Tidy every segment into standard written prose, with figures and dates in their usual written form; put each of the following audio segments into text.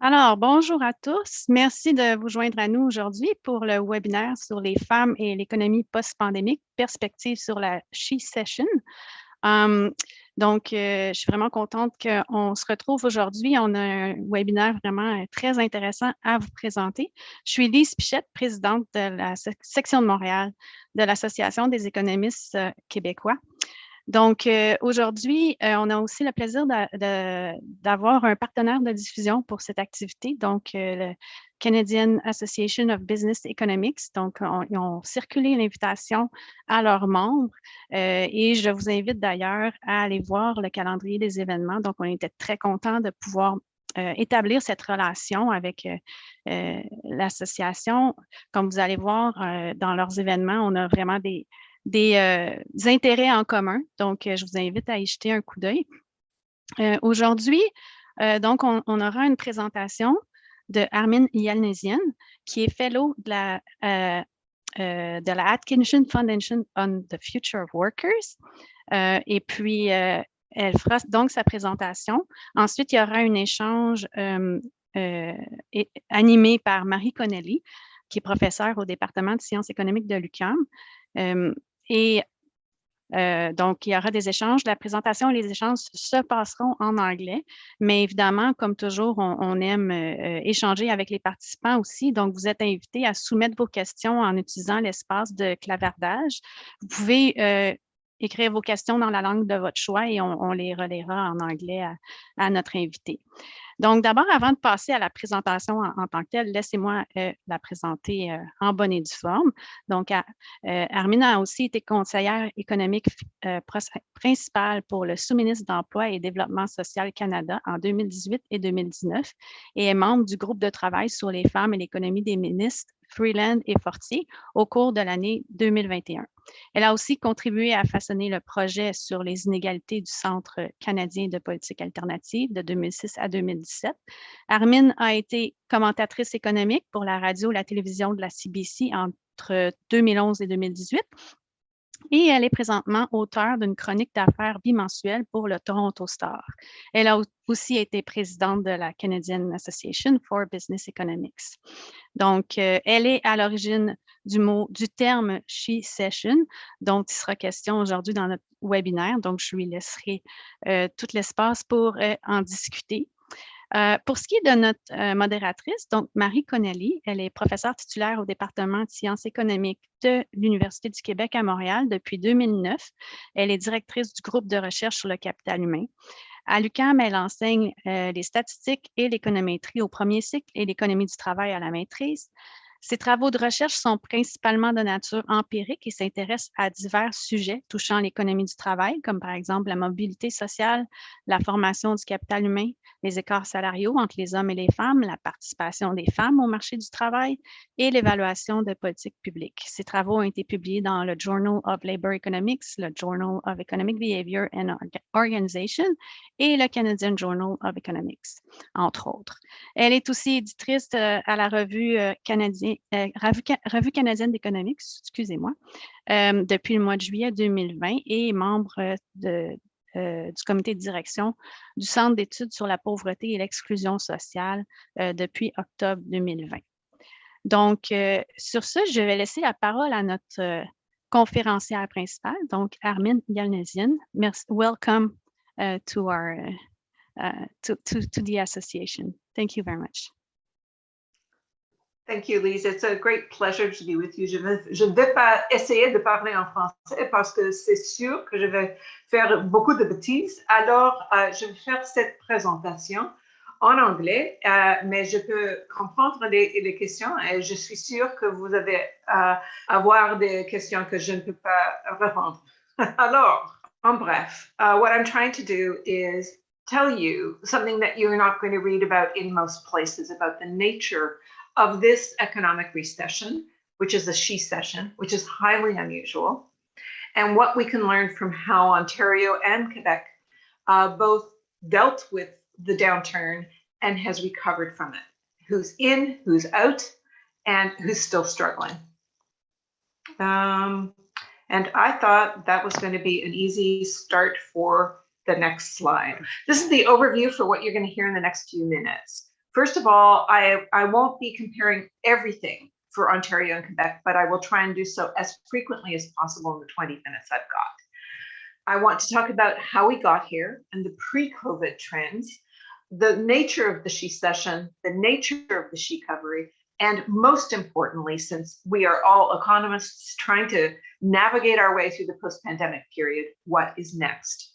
Alors, bonjour à tous. Merci de vous joindre à nous aujourd'hui pour le webinaire sur les femmes et l'économie post-pandémique, perspective sur la she-cession. Je suis vraiment contente qu'on se retrouve aujourd'hui. On a un webinaire vraiment très intéressant à vous présenter. Je suis Lise Pichette, présidente de la section de Montréal de l'Association des économistes québécois. Donc, aujourd'hui, on a aussi le plaisir d'avoir un partenaire de diffusion pour cette activité, donc le Canadian Association of Business Economics. Donc, ils ont circulé l'invitation à leurs membres et je vous invite d'ailleurs à aller voir le calendrier des événements. Donc, on était très contents de pouvoir établir cette relation avec l'association. Comme vous allez voir dans leurs événements, on a vraiment des intérêts en commun. Donc, je vous invite à y jeter un coup d'œil. Aujourd'hui, donc, on aura une présentation de Armine Yalnizyan, qui est fellow de la Atkinson Foundation on the Future of Workers. Et puis, elle fera donc sa présentation. Ensuite, il y aura un échange animé par Marie Connolly, qui est professeure au département de sciences économiques de l'UQAM. Donc, il y aura des échanges. La présentation et les échanges se passeront en anglais, mais évidemment, comme toujours, on aime échanger avec les participants aussi. Donc, vous êtes invités à soumettre vos questions en utilisant l'espace de clavardage. Vous pouvez écrire vos questions dans la langue de votre choix et on les relaiera en anglais à notre invité. Donc, d'abord, avant de passer à la présentation en tant que telle, laissez-moi la présenter en bonne et due forme. Donc, Armine a aussi été conseillère économique principale pour le sous-ministre d'Emploi et Développement social Canada en 2018 et 2019 et est membre du groupe de travail sur les femmes et l'économie des ministres Freeland et Fortier au cours de l'année 2021. Elle a aussi contribué à façonner le projet sur les inégalités du Centre canadien de politique alternative de 2006 à 2017. Armine a été commentatrice économique pour la radio et la télévision de la CBC entre 2011 et 2018. Et elle est présentement auteure d'une chronique d'affaires bimensuelle pour le Toronto Star. Elle a aussi été présidente de la Canadian Association for Business Economics. Donc, elle est à l'origine du terme she-cession, dont il sera question aujourd'hui dans notre webinaire. Donc, je lui laisserai tout l'espace pour en discuter. Pour ce qui est de notre modératrice, donc Marie Connolly, elle est professeure titulaire au département de sciences économiques de l'Université du Québec à Montréal depuis 2009. Elle est directrice du groupe de recherche sur le capital humain. À l'UQAM, elle enseigne les statistiques et l'économétrie au premier cycle et l'économie du travail à la maîtrise. Ses travaux de recherche sont principalement de nature empirique et s'intéressent à divers sujets touchant l'économie du travail, comme par exemple la mobilité sociale, la formation du capital humain, les écarts salariaux entre les hommes et les femmes, la participation des femmes au marché du travail et l'évaluation de politiques publiques. Ces travaux ont été publiés dans le Journal of Labor Economics, le Journal of Economic Behavior and Organization et le Canadian Journal of Economics, entre autres. Elle est aussi éditrice à la revue canadienne d'économics, excusez-moi, depuis le mois de juillet 2020 et est membre du comité de direction du Centre d'études sur la pauvreté et l'exclusion sociale depuis octobre 2020. Donc, sur ce, je vais laisser la parole à notre conférencière principale, donc Armine Yalnizyan. Merci, welcome to the association. Thank you very much. Thank you, Lise. It's a great pleasure to be with you. Je ne vais pas essayer de parler en français parce que c'est sûr que je vais faire beaucoup de bêtises. Alors, je vais faire cette présentation en anglais, mais je peux comprendre les questions et je suis sûre que vous allez avoir des questions que je ne peux pas répondre. Alors, en bref, what I'm trying to do is tell you something that you're not going to read about in most places about the nature of this economic recession, which is a she-cession, which is highly unusual, and what we can learn from how Ontario and Quebec both dealt with the downturn and has recovered from it. Who's in, who's out, and who's still struggling. And I thought that was going to be an easy start for the next slide. This is the overview for what you're going to hear in the next few minutes. First of all, I won't be comparing everything for Ontario and Quebec, but I will try and do so as frequently as possible in the 20 minutes I've got. I want to talk about how we got here and the pre-COVID trends, the nature of the she-cession, the nature of the she-covery, and most importantly, since we are all economists trying to navigate our way through the post-pandemic period, what is next?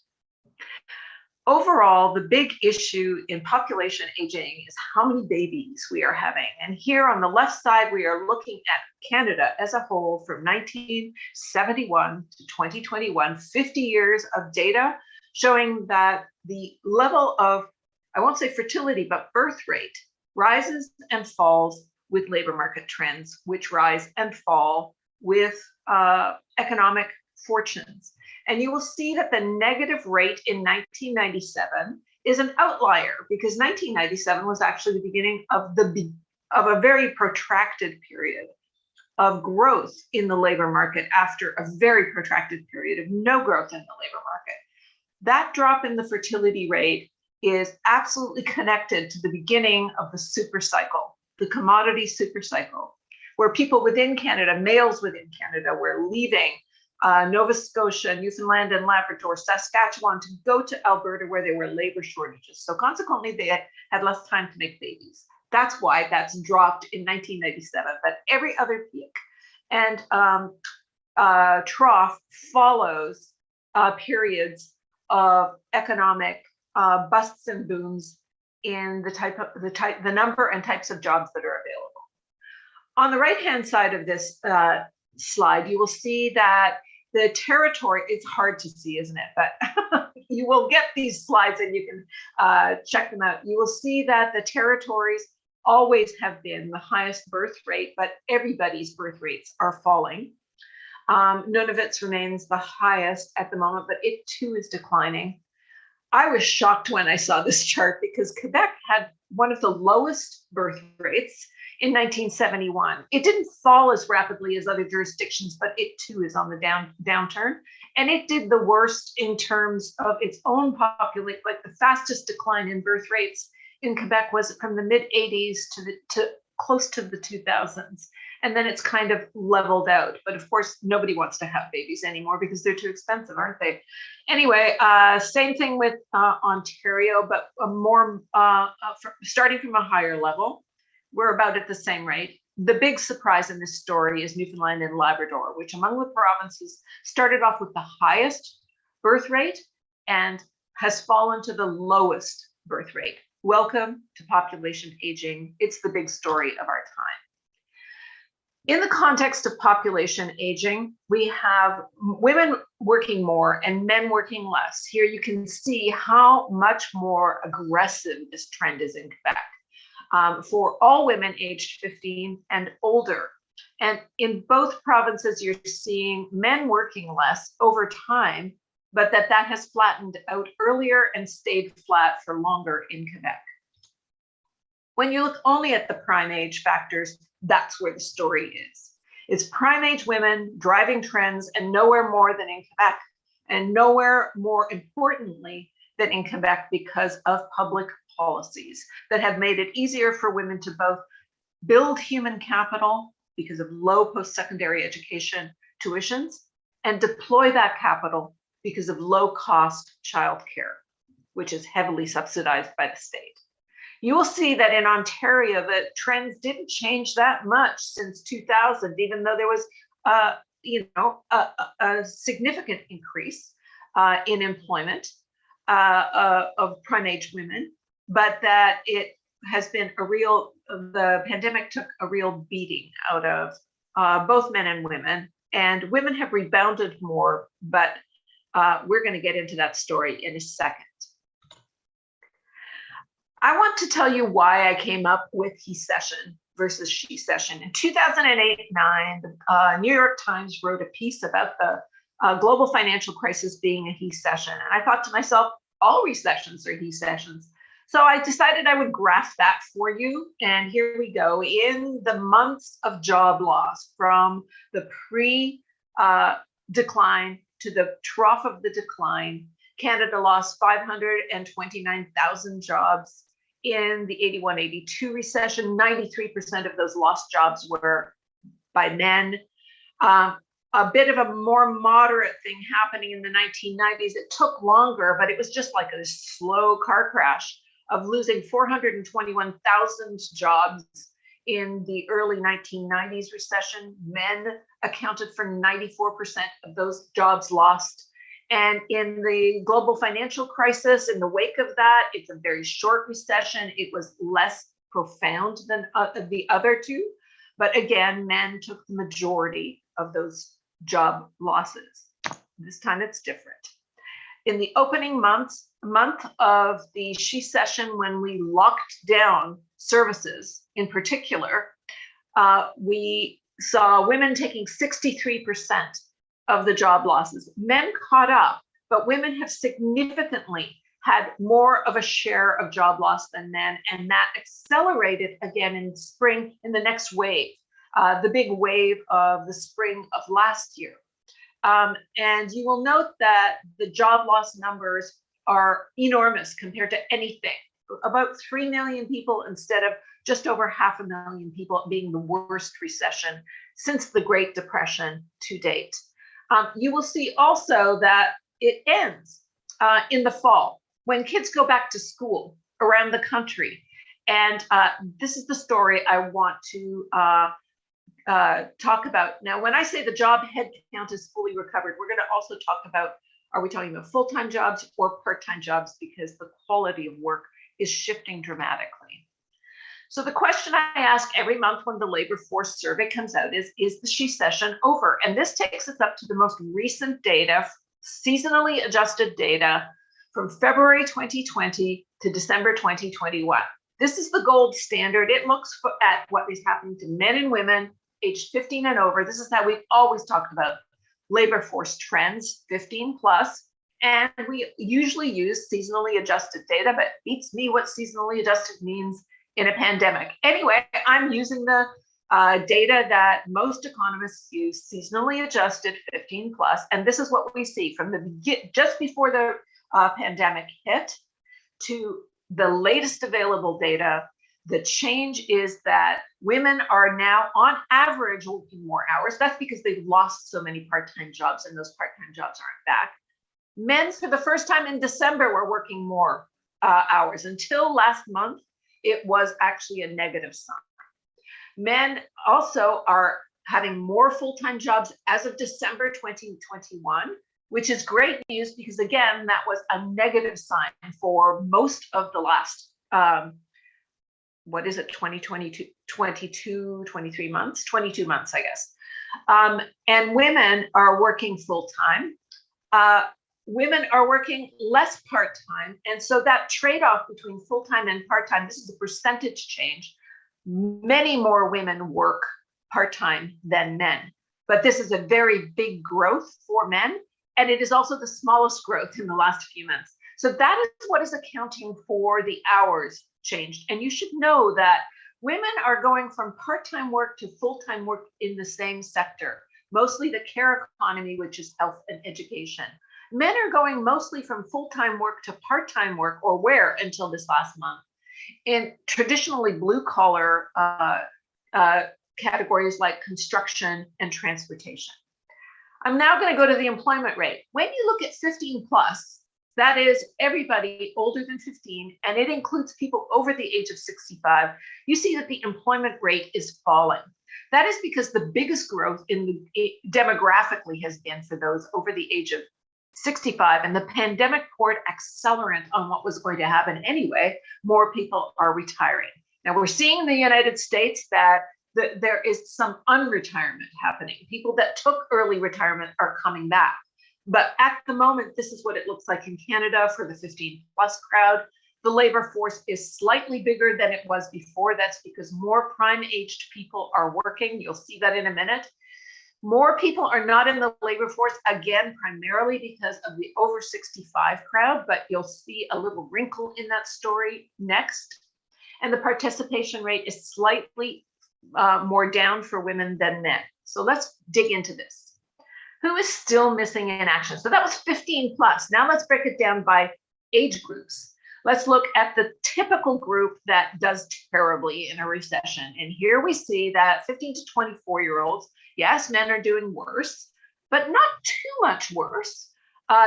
Overall, the big issue in population aging is how many babies we are having. And here on the left side, we are looking at Canada as a whole from 1971 to 2021, 50 years of data showing that the level of, I won't say fertility, but birth rate rises and falls with labor market trends, which rise and fall with economic fortunes. And you will see that the negative rate in 1997 is an outlier because 1997 was actually the beginning of a very protracted period of growth in the labor market after a very protracted period of no growth in the labor market. That drop in the fertility rate is absolutely connected to the beginning of the super cycle, the commodity super cycle, where people within Canada, males within Canada, were leaving Nova Scotia, Newfoundland and Labrador, Saskatchewan to go to Alberta where there were labor shortages. So consequently, they had less time to make babies. That's why that's dropped in 1997, but every other peak and trough follows periods of economic busts and booms in the number and types of jobs that are available. On the right-hand side of this slide, you will see that the territory, it's hard to see, isn't it? But you will get these slides and you can check them out. You will see that the territories always have been the highest birth rate, but everybody's birth rates are falling. Nunavut's remains the highest at the moment, but it too is declining. I was shocked when I saw this chart because Quebec had one of the lowest birth rates in 1971. It didn't fall as rapidly as other jurisdictions, but it too is on the downturn. And it did the worst in terms of its own population, like the fastest decline in birth rates in Quebec was from the mid 80s to close to the 2000s. And then it's kind of leveled out. But of course, nobody wants to have babies anymore because they're too expensive, aren't they? Anyway, same thing with Ontario, but starting from a higher level. We're about at the same rate. The big surprise in this story is Newfoundland and Labrador, which among the provinces started off with the highest birth rate and has fallen to the lowest birth rate. Welcome to population aging. It's the big story of our time. In the context of population aging, we have women working more and men working less. Here you can see how much more aggressive this trend is in Quebec. For all women aged 15 and older. And in both provinces, you're seeing men working less over time, but that has flattened out earlier and stayed flat for longer in Quebec. When you look only at the prime age factors, that's where the story is. It's prime age women driving trends and nowhere more than in Quebec, and nowhere more importantly than in Quebec because of public policies that have made it easier for women to both build human capital because of low post-secondary education tuitions and deploy that capital because of low-cost childcare, which is heavily subsidized by the state. You will see that in Ontario, the trends didn't change that much since 2000, even though there was a significant increase in employment of prime age women, but that it has been the pandemic took a real beating out of both men and women, and women have rebounded more, but we're going to get into that story in a second. I want to tell you why I came up with he-cession versus she-cession. In 2008-9, the New York Times wrote a piece about the global financial crisis being a he-cession. And I thought to myself, all recessions are he-cessions. So I decided I would graph that for you. And here we go. In the months of job loss from the pre-decline to the trough of the decline, Canada lost 529,000 jobs in the 81-82 recession. 93% of those lost jobs were by men. A bit of a more moderate thing happening in the 1990s. It took longer, but it was just like a slow car crash of losing 421,000 jobs in the early 1990s recession. Men accounted for 94% of those jobs lost. And in the global financial crisis, in the wake of that, it's a very short recession. It was less profound than the other two. But again, men took the majority of those job losses. This time it's different. In the opening month of the she-cession, when we locked down services in particular, we saw women taking 63% of the job losses. Men caught up, but women have significantly had more of a share of job loss than men, and that accelerated again in spring in the next wave, the big wave of the spring of last year. And you will note that the job loss numbers are enormous compared to anything. About 3 million people instead of just over 500,000 people, being the worst recession since the Great Depression to date. You will see also that it ends in the fall when kids go back to school around the country. And this is the story I want to talk about. Now, when I say the job headcount is fully recovered, we're going to also talk about, are we talking about full-time jobs or part-time jobs, because the quality of work is shifting dramatically. So the question I ask every month when the labor force survey comes out is the she-cession over? And this takes us up to the most recent data, seasonally adjusted data from February 2020 to December 2021. This is the gold standard. It looks at what is happening to men and women aged 15 and over. This is how we've always talked about labor force trends, 15 plus. And we usually use seasonally adjusted data, but it beats me what seasonally adjusted means in a pandemic. Anyway, I'm using the data that most economists use, seasonally adjusted 15 plus. And this is what we see from just before the pandemic hit to the latest available data. The change is that women are now on average working more hours. That's because they've lost so many part-time jobs and those part-time jobs aren't back. Men, for the first time in December, were working more hours. Until last month, it was actually a negative sign. Men also are having more full-time jobs as of December 2021, which is great news because, again, that was a negative sign for most of the last, 23 months, 22 months, I guess. And women are working full-time. Women are working less part-time. And so that trade-off between full-time and part-time, this is a percentage change. Many more women work part-time than men, but this is a very big growth for men. And it is also the smallest growth in the last few months. So that is what is accounting for the hours changed. And you should know that women are going from part-time work to full-time work in the same sector, mostly the care economy, which is health and education. Men are going mostly from full-time work to part-time work, or where until this last month, in traditionally blue-collar categories like construction and transportation. I'm now going to go to the employment rate. When you look at 15 plus, that is everybody older than 15, and it includes people over the age of 65, you see that the employment rate is falling. That is because the biggest growth demographically has been for those over the age of 65, and the pandemic poured accelerant on what was going to happen anyway. More people are retiring. Now we're seeing in the United States that there is some unretirement happening. People that took early retirement are coming back. But at the moment, this is what it looks like in Canada for the 15 plus crowd. The labor force is slightly bigger than it was before. That's because more prime aged people are working. You'll see that in a minute. More people are not in the labor force, again, primarily because of the over 65 crowd, but you'll see a little wrinkle in that story next. And the participation rate is slightly more down for women than men. So let's dig into this. Who is still missing in action? So that was 15 plus. Now let's break it down by age groups. let's look at the typical group that does terribly in a recession. And here we see that 15 to 24-year-olds, yes, men are doing worse, but not too much worse.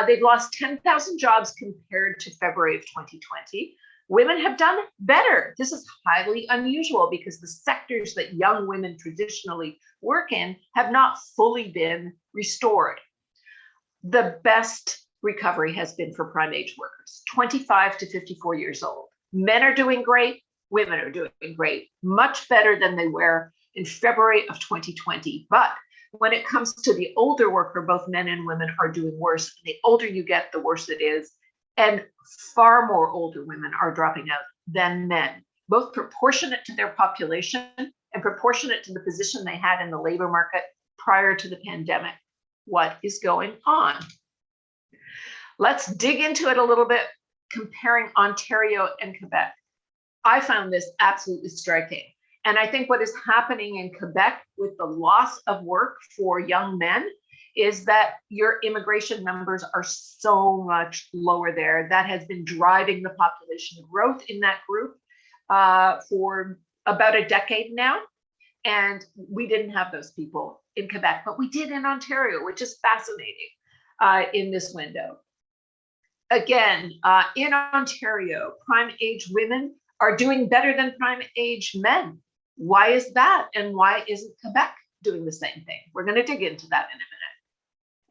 They've lost 10,000 jobs compared to February of 2020. Women have done better. This is highly unusual because the sectors that young women traditionally work in have not fully been restored. The best recovery has been for prime age workers, 25 to 54 years old. Men are doing great, women are doing great, much better than they were in February of 2020. But when it comes to the older worker, both men and women are doing worse. The older you get, the worse it is. And far more older women are dropping out than men, both proportionate to their population and proportionate to the position they had in the labor market prior to the pandemic. What is going on? Let's dig into it a little bit, comparing Ontario and Quebec. I found this absolutely striking. And I think what is happening in Quebec with the loss of work for young men is that your immigration numbers are so much lower there. That has been driving the population growth in that group for about a decade now. And we didn't have those people in Quebec, but we did in Ontario, which is fascinating in this window. Again, in Ontario, prime age women are doing better than prime age men. Why is that? And why isn't Quebec doing the same thing? We're going to dig into that in a minute.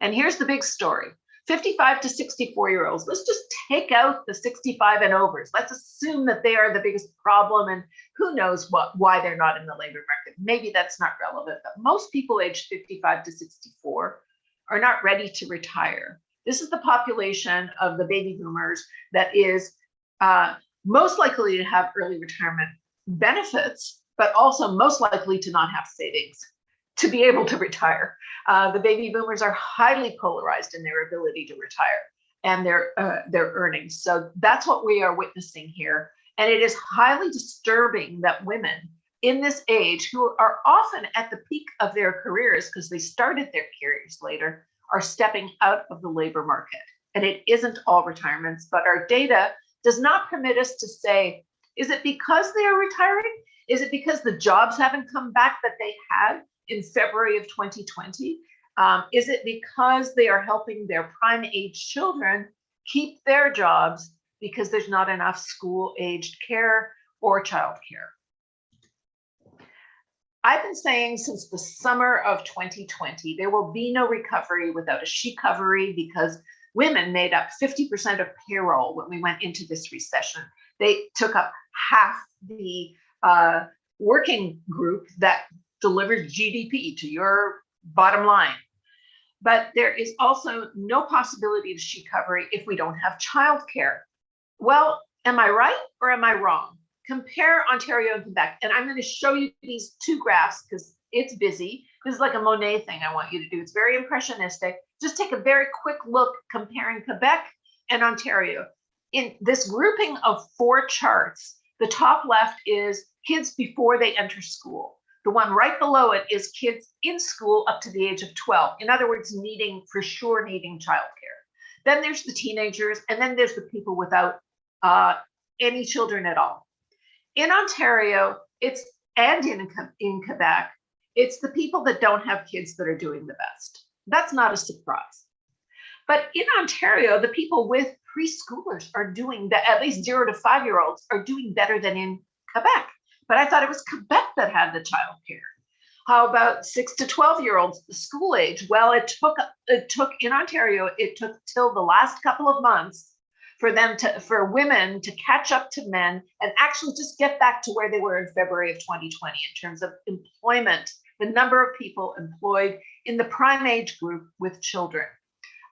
And here's the big story. 55 to 64-year-olds, let's just take out the 65 and overs. Let's assume that they are the biggest problem, and who knows why they're not in the labor market. Maybe that's not relevant, but most people aged 55 to 64 are not ready to retire. This is the population of the baby boomers that is most likely to have early retirement benefits, but also most likely to not have savings to be able to retire. The baby boomers are highly polarized in their ability to retire and their earnings. So that's what we are witnessing here. And it is highly disturbing that women in this age, who are often at the peak of their careers because they started their careers later, are stepping out of the labor market. And it isn't all retirements, but our data does not permit us to say, is it because they are retiring? Is it because the jobs haven't come back that they had in February of 2020? Is it because they are helping their prime age children keep their jobs because there's not enough school-aged care or childcare? I've been saying since the summer of 2020, there will be no recovery without a she-covery because women made up 50% of payroll when we went into this recession. They took up half the working group that delivers GDP to your bottom line. But there is also no possibility of she-covery if we don't have childcare. Well, am I right or am I wrong? Compare Ontario and Quebec. And I'm going to show you these two graphs because it's busy. This is like a Monet thing I want you to do. It's very impressionistic. Just take a very quick look comparing Quebec and Ontario. In this grouping of 4 charts, the top left is kids before they enter school. The one right below it is kids in school up to the age of 12. In other words, needing childcare. Then there's the teenagers, and then there's the people without any children at all. In Ontario, and in Quebec, it's the people that don't have kids that are doing the best. That's not a surprise. But in Ontario, the people with preschoolers are doing that, at least 0 to 5-year-olds are doing better than in Quebec. But I thought it was Quebec that had the childcare. How about 6 to 12-year-olds, the school age? Well, it took in Ontario, it took till the last couple of months for women to catch up to men and actually just get back to where they were in February of 2020 in terms of employment, the number of people employed in the prime age group with children.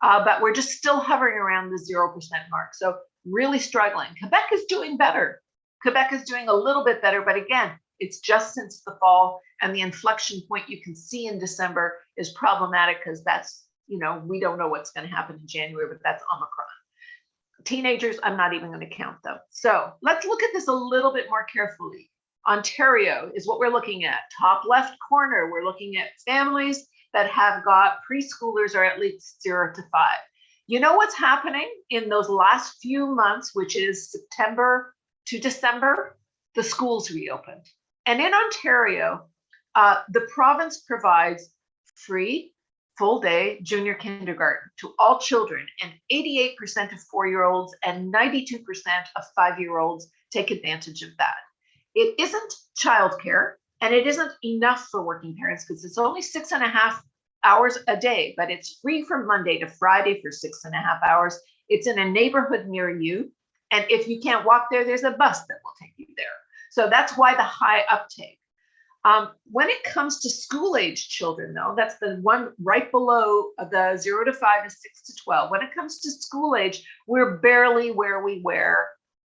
But we're just still hovering around the 0% mark. So really struggling. Quebec is doing better. Quebec is doing a little bit better, but again, it's just since the fall, and the inflection point you can see in December is problematic because that's, we don't know what's going to happen in January, but that's Omicron. Teenagers, I'm not even going to count them. So let's look at this a little bit more carefully. Ontario is what we're looking at. Top left corner, we're looking at families that have got preschoolers or at least 0 to 5. You know what's happening in those last few months, which is September to December? The schools reopened. And in Ontario, the province provides free full-day junior kindergarten to all children, and 88% of 4-year-olds and 92% of 5-year-olds take advantage of that. It isn't childcare, and it isn't enough for working parents because it's only 6.5 hours a day, but it's free from Monday to Friday for 6.5 hours. It's in a neighborhood near you, and if you can't walk there, there's a bus that will take you there. So that's why the high uptake. When it comes to school-age children, though, that's the one right below the 0 to 5 and 6 to 12. When it comes to school age, we're barely where we were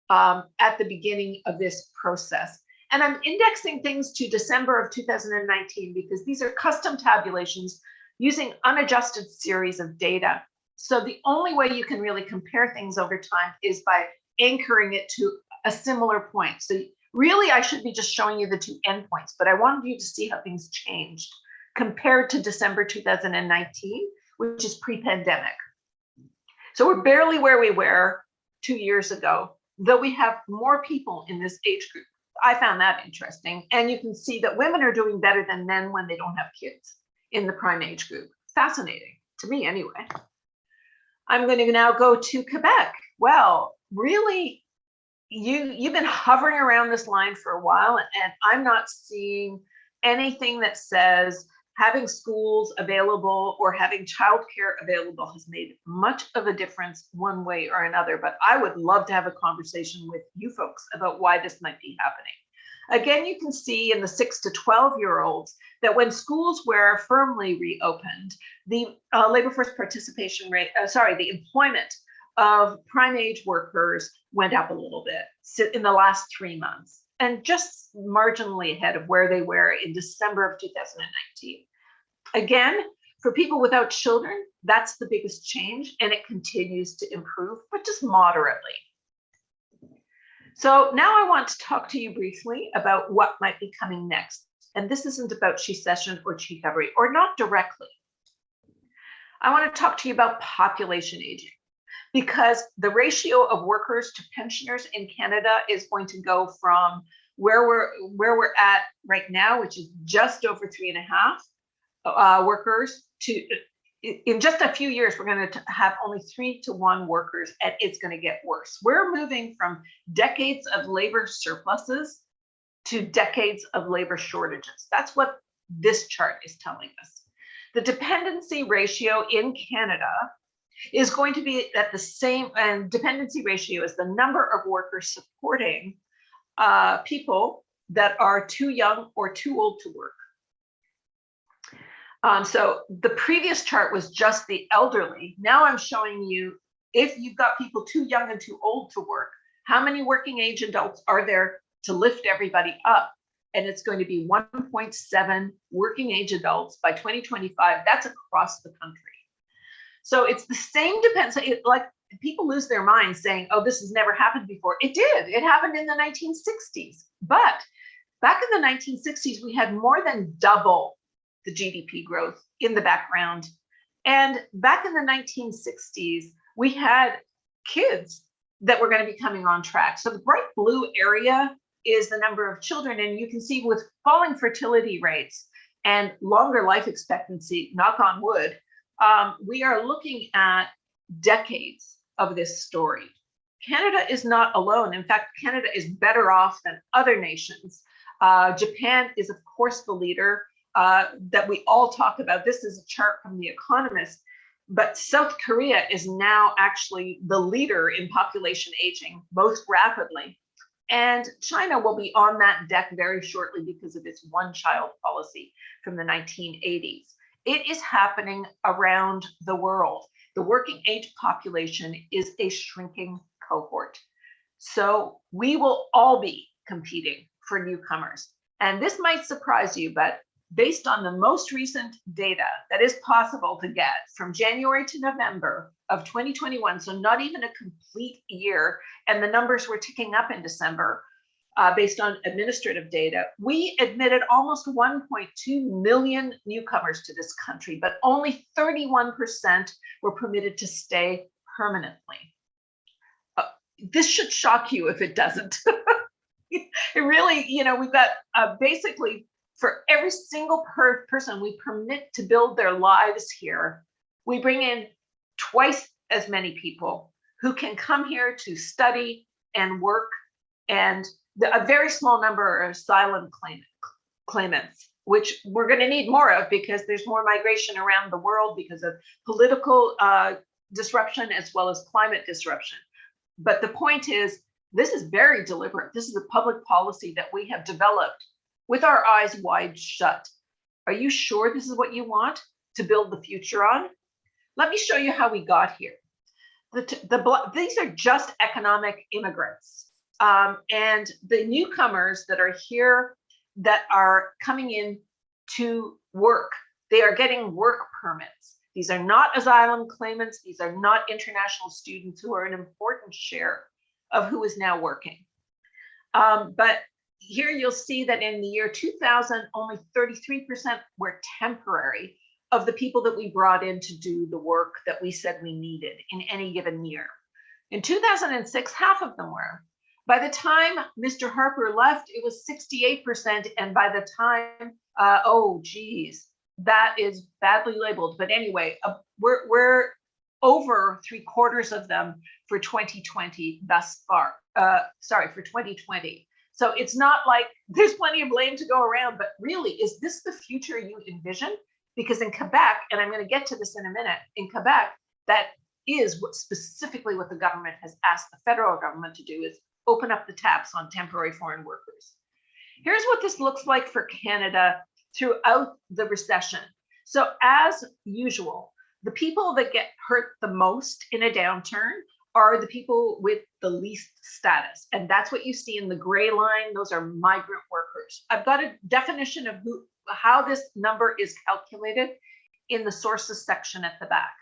at the beginning of this process. And I'm indexing things to December of 2019 because these are custom tabulations using unadjusted series of data. So the only way you can really compare things over time is by anchoring it to a similar point. So really, I should be just showing you the two endpoints, but I wanted you to see how things changed compared to December 2019, which is pre-pandemic. So we're barely where we were 2 years ago, though we have more people in this age group. I found that interesting. And you can see that women are doing better than men when they don't have kids in the prime age group. Fascinating, to me anyway. I'm going to now go to Quebec. Well, really, you've been hovering around this line for a while, and I'm not seeing anything that says having schools available or having childcare available has made much of a difference one way or another. But I would love to have a conversation with you folks about why this might be happening. Again, you can see in the 6 to 12-year-olds that when schools were firmly reopened, the labor force participation rate, the employment of prime age workers went up a little bit in the last 3 months, and just marginally ahead of where they were in December of 2019. Again, for people without children, that's the biggest change, and it continues to improve, but just moderately. So now I want to talk to you briefly about what might be coming next. And this isn't about she-cession or she-covery, or not directly. I want to talk to you about population aging, because the ratio of workers to pensioners in Canada is going to go from where we're at right now, which is just over 3.5 workers, to in just a few years, we're going to have only 3 to 1 workers, and it's going to get worse. We're moving from decades of labor surpluses to decades of labor shortages. That's what this chart is telling us. The dependency ratio in Canada is going to be at the same, and dependency ratio is the number of workers supporting people that are too young or too old to work. So the previous chart was just the elderly. Now I'm showing you, if you've got people too young and too old to work, how many working age adults are there to lift everybody up? And it's going to be 1.7 working age adults by 2025. That's across the country. So it's the same dependency. Like, people lose their minds saying, oh, this has never happened before. It did. It happened in the 1960s. But back in the 1960s, we had more than double the GDP growth in the background. And back in the 1960s, we had kids that were going to be coming on track. So the bright blue area is the number of children. And you can see with falling fertility rates and longer life expectancy, knock on wood, we are looking at decades of this story. Canada is not alone. In fact, Canada is better off than other nations. Japan is, of course, the leader that we all talk about. This is a chart from The Economist, but South Korea is now actually the leader in population aging most rapidly. And China will be on that deck very shortly because of its one-child policy from the 1980s. It is happening around the world. The working age population is a shrinking cohort. So we will all be competing for newcomers. And this might surprise you, but based on the most recent data that is possible to get from January to November of 2021, so not even a complete year, and the numbers were ticking up in December, based on administrative data, we admitted almost 1.2 million newcomers to this country, but only 31% were permitted to stay permanently. This should shock you if it doesn't. It really, we've got basically for every single person we permit to build their lives here, we bring in twice as many people who can come here to study and work, and a very small number of asylum claimants, which we're going to need more of because there's more migration around the world because of political disruption as well as climate disruption. But the point is, this is very deliberate. This is a public policy that we have developed with our eyes wide shut. Are you sure this is what you want to build the future on? Let me show you how we got here. These are just economic immigrants. And the newcomers that are here that are coming in to work, they are getting work permits. These are not asylum claimants. These are not international students who are an important share of who is now working. But here you'll see that in the year 2000, only 33% were temporary of the people that we brought in to do the work that we said we needed in any given year. In 2006, half of them were. By the time Mr. Harper left, it was 68%. And by the time, oh, geez, that is badly labeled. But anyway, we're over 3/4 of them for 2020 thus far. For 2020. So it's not like there's plenty of blame to go around, but really, is this the future you envision? Because in Quebec, and I'm going to get to this in a minute, in Quebec, that is specifically what the government has asked the federal government to do, is open up the taps on temporary foreign workers. Here's what this looks like for Canada throughout the recession. So as usual, the people that get hurt the most in a downturn are the people with the least status. And that's what you see in the gray line. Those are migrant workers. I've got a definition of how this number is calculated in the sources section at the back.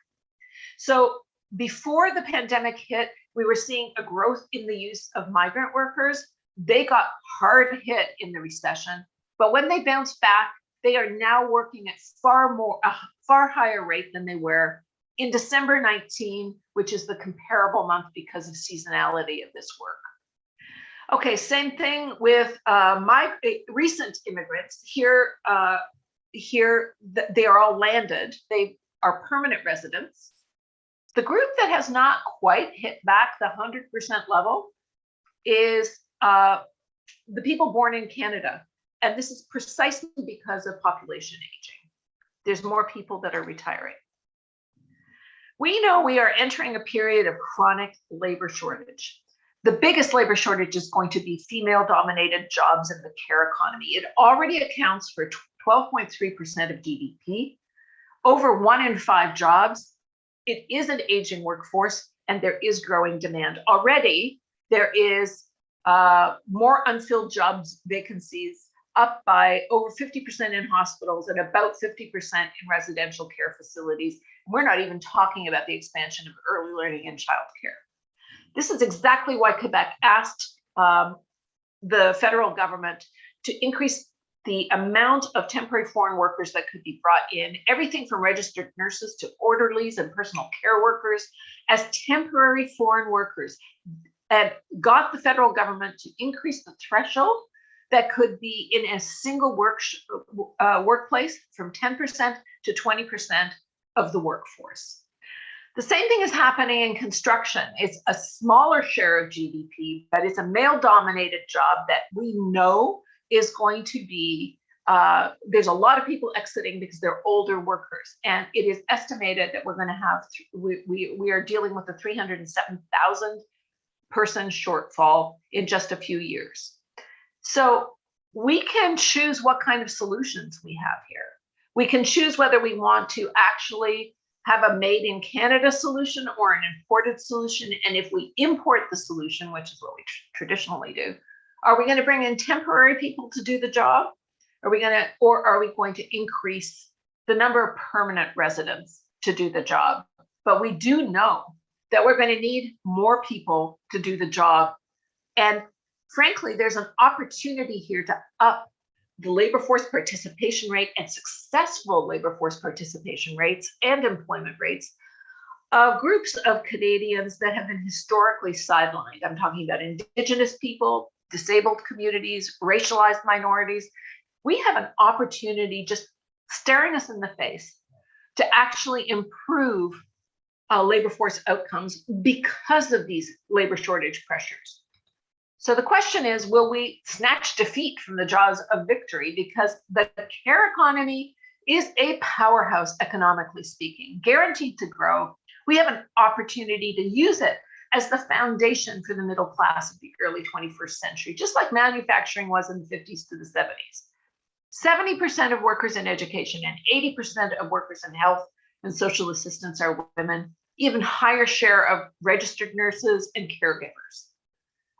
So before the pandemic hit, we were seeing a growth in the use of migrant workers. They got hard hit in the recession, but when they bounced back, they are now working at a far higher rate than they were in December 19, which is the comparable month because of seasonality of this work. Okay, same thing with recent immigrants. Here, they are all landed. They are permanent residents. The group that has not quite hit back the 100% level is the people born in Canada. And this is precisely because of population aging. There's more people that are retiring. We know we are entering a period of chronic labor shortage. The biggest labor shortage is going to be female-dominated jobs in the care economy. It already accounts for 12.3% of GDP, over 1 in 5 jobs. It is an aging workforce, and there is growing demand. Already, there is more unfilled jobs vacancies, up by over 50% in hospitals and about 50% in residential care facilities. We're not even talking about the expansion of early learning and childcare. This is exactly why Quebec asked the federal government to increase the amount of temporary foreign workers that could be brought in, everything from registered nurses to orderlies and personal care workers, as temporary foreign workers, and got the federal government to increase the threshold that could be in a single workplace from 10% to 20% of the workforce. The same thing is happening in construction. It's a smaller share of GDP, but it's a male-dominated job that we know is going to be, there's a lot of people exiting because they're older workers. And it is estimated that we're going to have, we are dealing with a 307,000 person shortfall in just a few years. So we can choose what kind of solutions we have here. We can choose whether we want to actually have a made in Canada solution or an imported solution. And if we import the solution, which is what we traditionally do, are we going to bring in temporary people to do the job? Are we going to increase the number of permanent residents to do the job? But we do know that we're going to need more people to do the job. And frankly, there's an opportunity here to up the labor force participation rate and successful labor force participation rates and employment rates of groups of Canadians that have been historically sidelined. I'm talking about Indigenous people, disabled communities, racialized minorities. We have an opportunity just staring us in the face to actually improve labor force outcomes because of these labor shortage pressures. So the question is, will we snatch defeat from the jaws of victory? Because the care economy is a powerhouse, economically speaking, guaranteed to grow. We have an opportunity to use it as the foundation for the middle class of the early 21st century, just like manufacturing was in the 50s to the 70s. 70% of workers in education and 80% of workers in health and social assistance are women, even higher share of registered nurses and caregivers.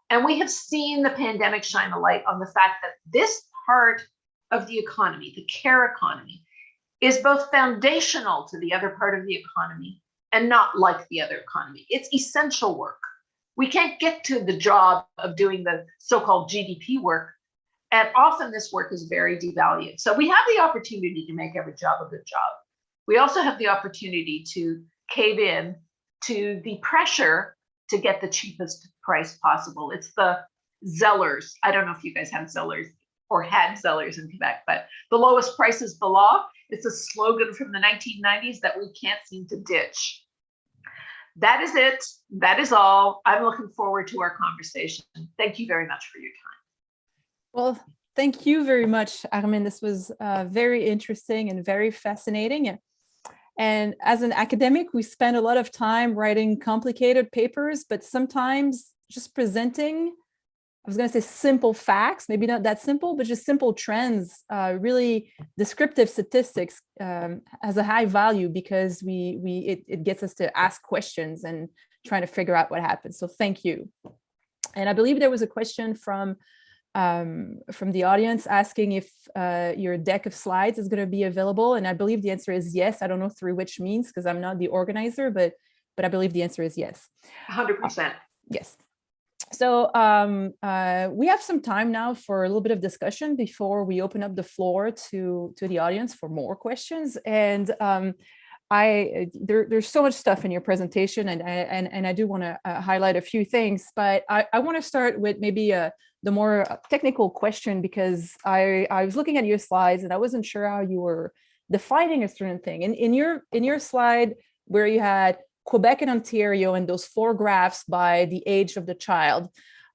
And we have seen the pandemic shine a light on the fact that this part of the economy, the care economy, is both foundational to the other part of the economy and not like the other economy. It's essential work. We can't get to the job of doing the so-called GDP work, and often this work is very devalued. So we have the opportunity to make every job a good job. We also have the opportunity to cave in to the pressure to get the cheapest price possible. It's the Zellers. I don't know if you guys have Zellers or had Zellers in Quebec, but the lowest price is the law. It's a slogan from the 1990s that we can't seem to ditch. That is it. That is all. I'm looking forward to our conversation. Thank you very much for your time. Well, thank you very much, Armine. This was very interesting and very fascinating. And as an academic, we spend a lot of time writing complicated papers, but sometimes just presenting, I was going to say simple facts, maybe not that simple, but just simple trends, really descriptive statistics has a high value because it gets us to ask questions and trying to figure out what happens. So thank you. And I believe there was a question from the audience asking if your deck of slides is going to be available. And I believe the answer is yes. I don't know through which means because I'm not the organizer, but I believe the answer is yes. 100%. Yes. So we have some time now for a little bit of discussion before we open up the floor to the audience for more questions. And there's so much stuff in your presentation, and I do want to highlight a few things, but I want to start with maybe the more technical question, because I was looking at your slides and I wasn't sure how you were defining a certain thing. And in your slide where you had Quebec and Ontario and those 4 graphs by the age of the child,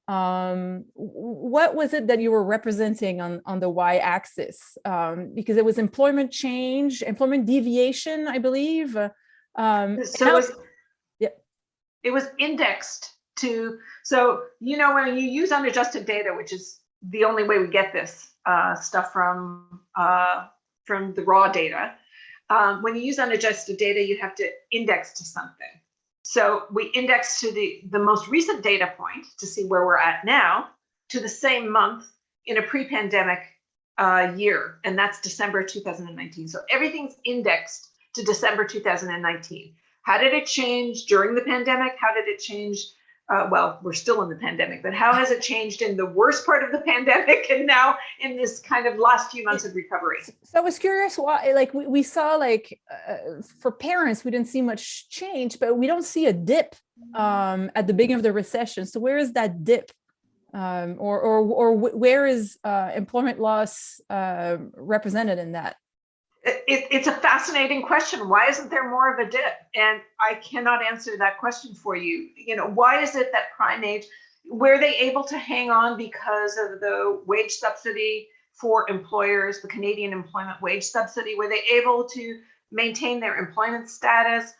what was it that you were representing on the y-axis? Because it was employment change, employment deviation, I believe. It was indexed to, so, you know, when you use unadjusted data, which is the only way we get this stuff from the raw data, when you use unadjusted data, you have to index to something. So we index to the most recent data point to see where we're at now, to the same month in a pre-pandemic year, and that's December 2019. So everything's indexed to December 2019. How did it change during the pandemic? How did it change? Well, we're still in the pandemic, but how has it changed in the worst part of the pandemic and now in this kind of last few months of recovery? So I was curious why, like we saw, like for parents, we didn't see much change, but we don't see a dip at the beginning of the recession. So where is that dip? Or where is employment loss represented in that? It's a fascinating question. Why isn't there more of a dip? And I cannot answer that question for you. You know, why is it that prime age, were they able to hang on because of the wage subsidy for employers, the Canadian employment wage subsidy? Were they able to maintain their employment status?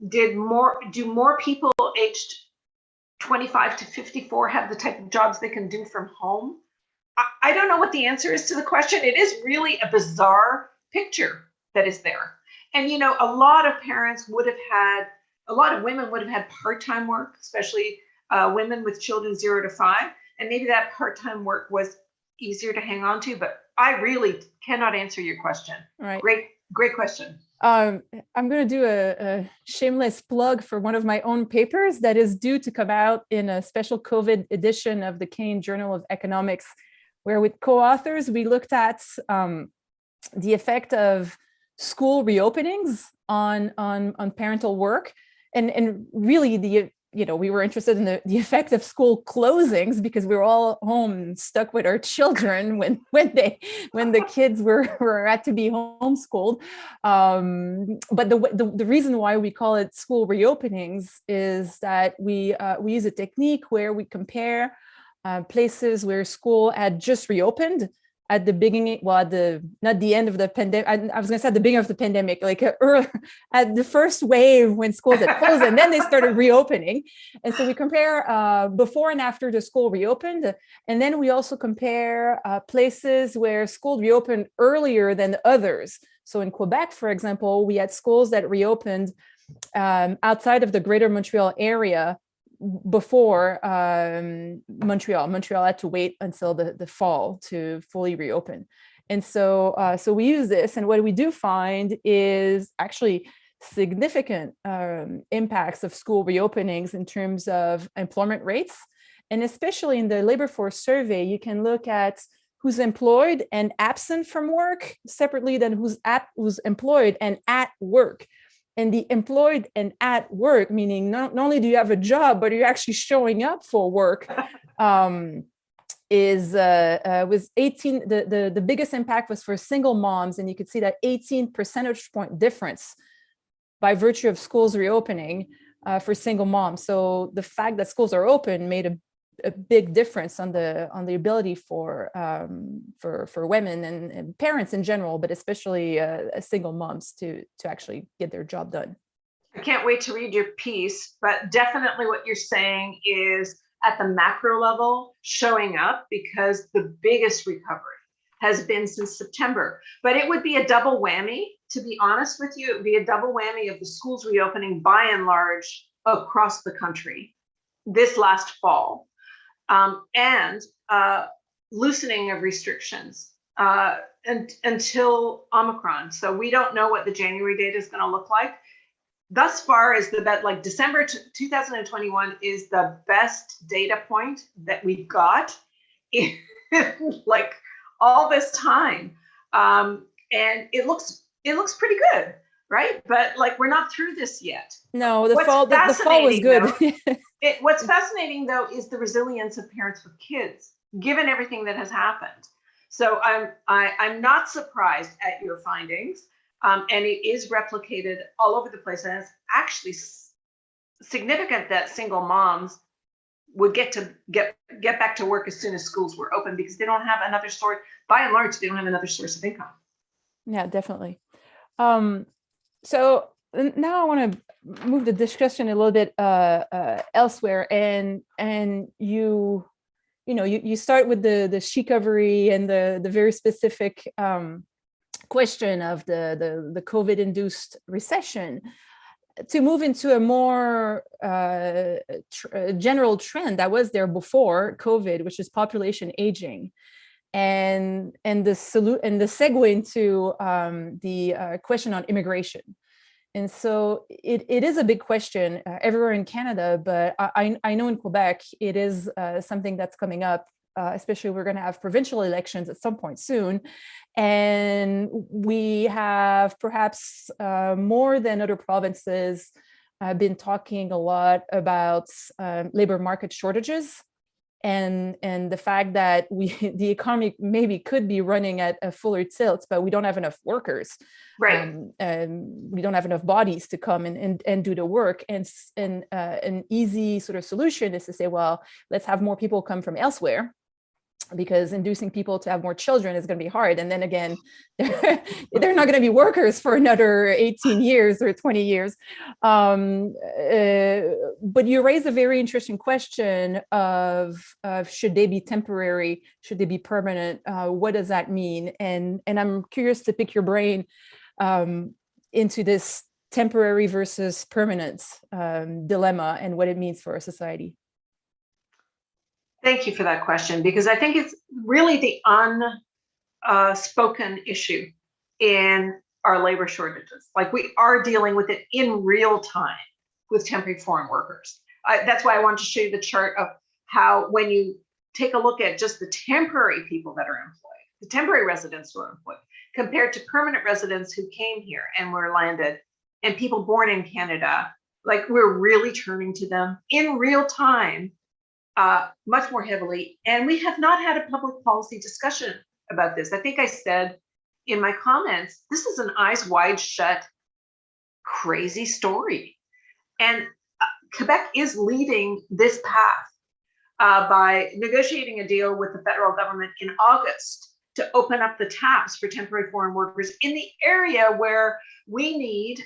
Do more people aged 25 to 54 have the type of jobs they can do from home? I don't know what the answer is to the question. It is really a bizarre picture that is there. And, you know, a lot of women would have had part-time work, especially women with children 0 to 5. And maybe that part-time work was easier to hang on to, but I really cannot answer your question. Right. Great question. I'm going to do a shameless plug for one of my own papers that is due to come out in a special COVID edition of the Canadian Journal of Economics, where with co-authors, we looked at the effect of school reopenings on parental work, and really we were interested in the effect of school closings, because we were all home stuck with our children when the kids were had to be homeschooled. But the reason why we call it school reopenings is that we use a technique where we compare places where school had just reopened at the beginning, not the end of the pandemic. I was going to say at the beginning of the pandemic, like at the first wave when schools had closed, and then they started reopening. And so we compare before and after the school reopened. And then we also compare places where school reopened earlier than others. So in Quebec, for example, we had schools that reopened outside of the greater Montreal area before Montreal had to wait until the fall to fully reopen. And so we use this, and what we do find is actually significant impacts of school reopenings in terms of employment rates. And especially in the labor force survey, you can look at who's employed and absent from work separately than who's employed and at work. And the employed and at work, meaning not only do you have a job, but you're actually showing up for work, was 18. The biggest impact was for single moms, and you could see that 18 percentage point difference by virtue of schools reopening for single moms. So the fact that schools are open made a big difference on the ability for women and parents in general, but especially single moms to actually get their job done. I can't wait to read your piece, but definitely what you're saying is at the macro level showing up, because the biggest recovery has been since September. But it would be a double whammy, to be honest with you. It would be a double whammy of the schools reopening by and large across the country this last fall. And loosening of restrictions until Omicron. So we don't know what the January data is going to look like. Thus far, is December 2021 is the best data point that we've got in like all this time, and it looks pretty good, right? But like we're not through this yet. No, the fall was good. Though, what's fascinating, though, is the resilience of parents with kids, given everything that has happened. So I'm not surprised at your findings, and it is replicated all over the place. And it's actually significant that single moms would get back to work as soon as schools were open, because they don't have another source. By and large, they don't have another source of income. Yeah, definitely. So now I want to move the discussion a little bit elsewhere, and you start with the she-covery and the very specific question of the COVID-induced recession, to move into a more general trend that was there before COVID, which is population aging. And the segue into the question on immigration. And so it is a big question everywhere in Canada, but I know in Quebec, it is something that's coming up, especially we're going to have provincial elections at some point soon. And we have perhaps more than other provinces been talking a lot about labor market shortages. And the fact that the economy maybe could be running at a fuller tilt, but we don't have enough workers, right? We don't have enough bodies to come and do the work. And an easy sort of solution is to say, well, let's have more people come from elsewhere, because inducing people to have more children is going to be hard. And then again, they're not going to be workers for another 18 years or 20 years. But you raise a very interesting question of should they be temporary? Should they be permanent? What does that mean? And I'm curious to pick your brain into this temporary versus permanent dilemma and what it means for our society. Thank you for that question, because I think it's really the unspoken issue in our labor shortages. Like we are dealing with it in real time with temporary foreign workers. That's why I wanted to show you the chart of how when you take a look at just the temporary people that are employed, the temporary residents who are employed, compared to permanent residents who came here and were landed, and people born in Canada, like we're really turning to them in real time, much more heavily. And we have not had a public policy discussion about this. I think I said in my comments, this is an eyes wide shut, crazy story. And Quebec is leading this path by negotiating a deal with the federal government in August to open up the taps for temporary foreign workers in the area where we need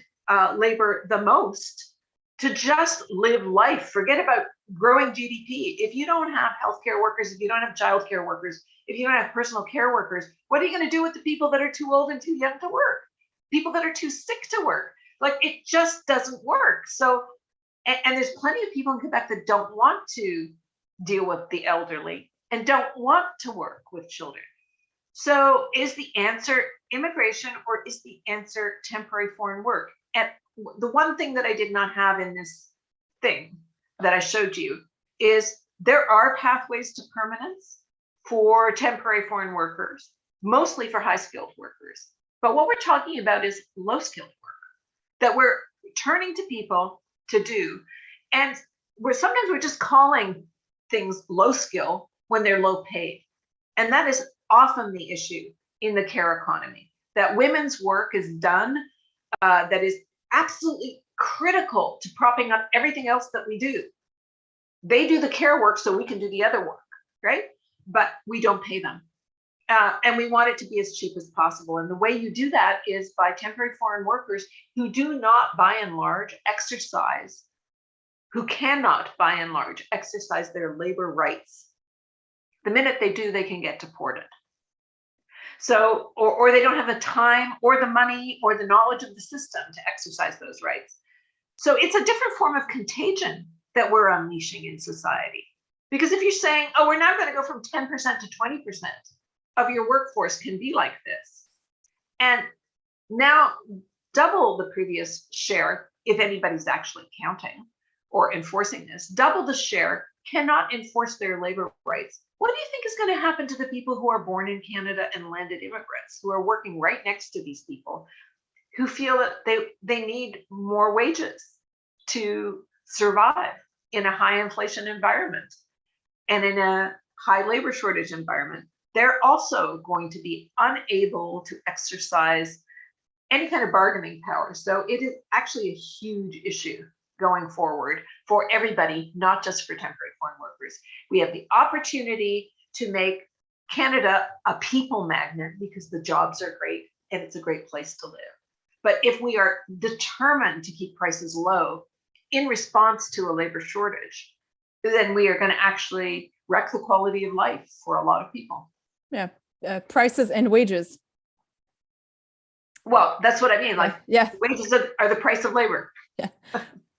labor the most to just live life. Forget about growing GDP. If you don't have healthcare workers, if you don't have childcare workers, if you don't have personal care workers, what are you going to do with the people that are too old and too young to work? People that are too sick to work? Like it just doesn't work. So, and there's plenty of people in Quebec that don't want to deal with the elderly and don't want to work with children. So is the answer immigration or is the answer temporary foreign work? And the one thing that I did not have in this thing that I showed you is there are pathways to permanence for temporary foreign workers, mostly for high-skilled workers. But what we're talking about is low-skilled work that we're turning to people to do. And sometimes we're just calling things low skill when they're low paid. And that is often the issue in the care economy, that women's work is done that is absolutely critical to propping up everything else that we do. They do the care work so we can do the other work, right? But we don't pay them. And we want it to be as cheap as possible. And the way you do that is by temporary foreign workers who do not, by and large, exercise, who cannot, by and large, exercise their labor rights. The minute they do, they can get deported. So, or they don't have the time or the money or the knowledge of the system to exercise those rights. So it's a different form of contagion that we're unleashing in society. Because if you're saying, oh, we're now going to go from 10% to 20% of your workforce can be like this, and now double the previous share, if anybody's actually counting or enforcing this, double the share cannot enforce their labor rights. What do you think is going to happen to the people who are born in Canada and landed immigrants, who are working right next to these people, who feel that they need more wages to survive in a high inflation environment and in a high labor shortage environment? They're also going to be unable to exercise any kind of bargaining power. So it is actually a huge issue going forward for everybody, not just for temporary foreign workers. We have the opportunity to make Canada a people magnet because the jobs are great and it's a great place to live. But if we are determined to keep prices low in response to a labor shortage, then we are going to actually wreck the quality of life for a lot of people. Yeah, prices and wages. Well, that's what I mean. Like, yeah, wages are the price of labor. Yeah,